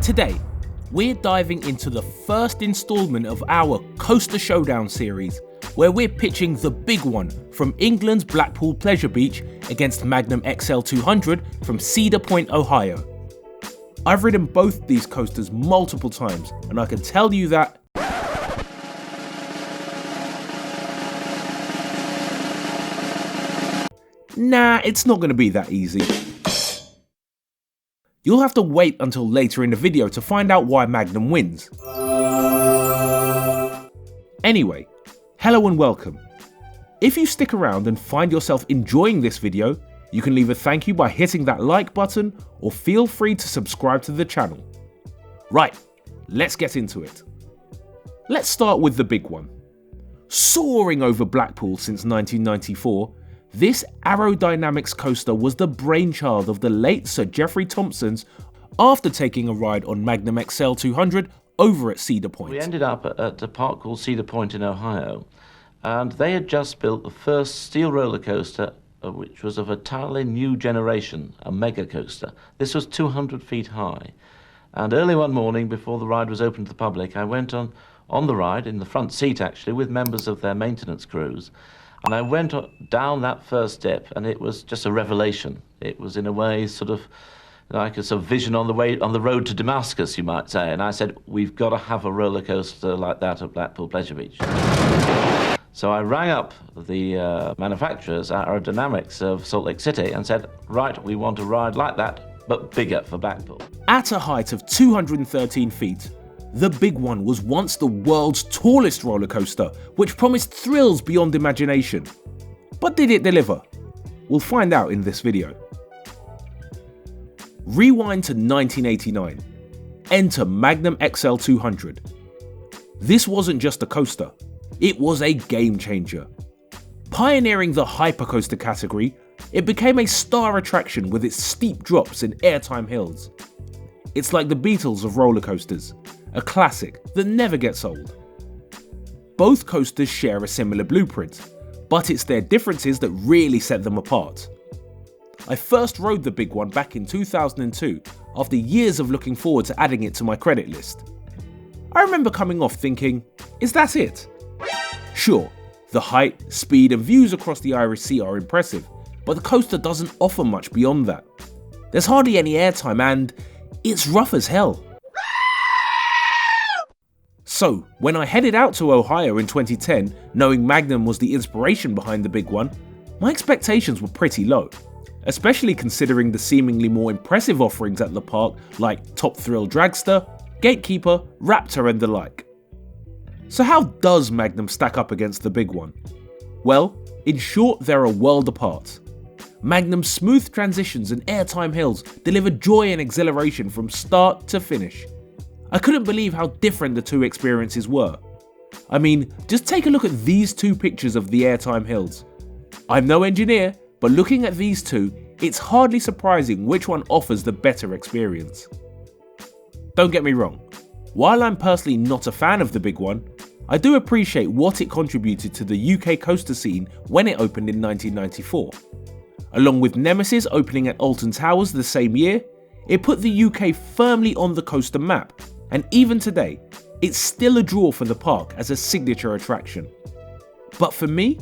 Today, we're diving into the first installment of our Coaster Showdown series, where we're pitching the big one from England's Blackpool Pleasure Beach against Magnum XL-200 from Cedar Point, Ohio. I've ridden both these coasters multiple times, and I can tell you that nah, it's not going to be that easy. You'll have to wait until later in the video to find out why Magnum wins. Anyway, hello and welcome. If you stick around and find yourself enjoying this video, you can leave a thank you by hitting that like button or feel free to subscribe to the channel. Right, let's get into it. Let's start with the big one. Soaring over Blackpool since 1994, this aerodynamics coaster was the brainchild of the late Sir Geoffrey Thompson's after taking a ride on Magnum XL-200 over at Cedar Point. We ended up at a park called Cedar Point in Ohio, and they had just built the first steel roller coaster, which was of a entirely new generation, a mega coaster. This was 200 feet high. And early one morning, before the ride was open to the public, I went on the ride, in the front seat actually, with members of their maintenance crews. And I went down that first step, and it was just a revelation. It was, in a way, sort of like a sort of vision on the road to Damascus, you might say. And I said, we've got to have a roller coaster like that at Blackpool Pleasure Beach. So I rang up the manufacturers, Aerodynamics of Salt Lake City, and said, right, we want a ride like that, but bigger for Blackpool. At a height of 213 feet, the big one was once the world's tallest roller coaster, which promised thrills beyond imagination. But did it deliver? We'll find out in this video. Rewind to 1989. Enter Magnum XL-200. This wasn't just a coaster, it was a game changer. Pioneering the hypercoaster category, it became a star attraction with its steep drops and airtime hills. It's like the Beatles of roller coasters, a classic that never gets old. Both coasters share a similar blueprint, but it's their differences that really set them apart. I first rode the big one back in 2002 after years of looking forward to adding it to my credit list. I remember coming off thinking, is that it? Sure, the height, speed and views across the Irish Sea are impressive, but the coaster doesn't offer much beyond that. There's hardly any airtime and it's rough as hell. So, when I headed out to Ohio in 2010, knowing Magnum was the inspiration behind the big one, my expectations were pretty low, especially considering the seemingly more impressive offerings at the park like Top Thrill Dragster, Gatekeeper, Raptor and the like. So how does Magnum stack up against the big one? Well, in short, they're a world apart. Magnum's smooth transitions and airtime hills deliver joy and exhilaration from start to finish. I couldn't believe how different the two experiences were. I mean, just take a look at these two pictures of the airtime hills. I'm no engineer, but looking at these two, it's hardly surprising which one offers the better experience. Don't get me wrong, while I'm personally not a fan of the big one, I do appreciate what it contributed to the UK coaster scene when it opened in 1994. Along with Nemesis opening at Alton Towers the same year, it put the UK firmly on the coaster map, and even today, it's still a draw for the park as a signature attraction. But for me,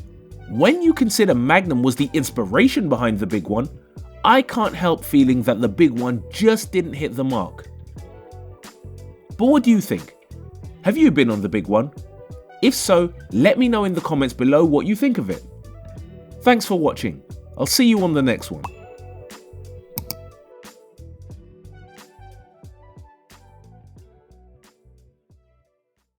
when you consider Magnum was the inspiration behind the big one, I can't help feeling that the big one just didn't hit the mark. But what do you think? Have you been on the big one? If so, let me know in the comments below what you think of it. Thanks for watching. I'll see you on the next one.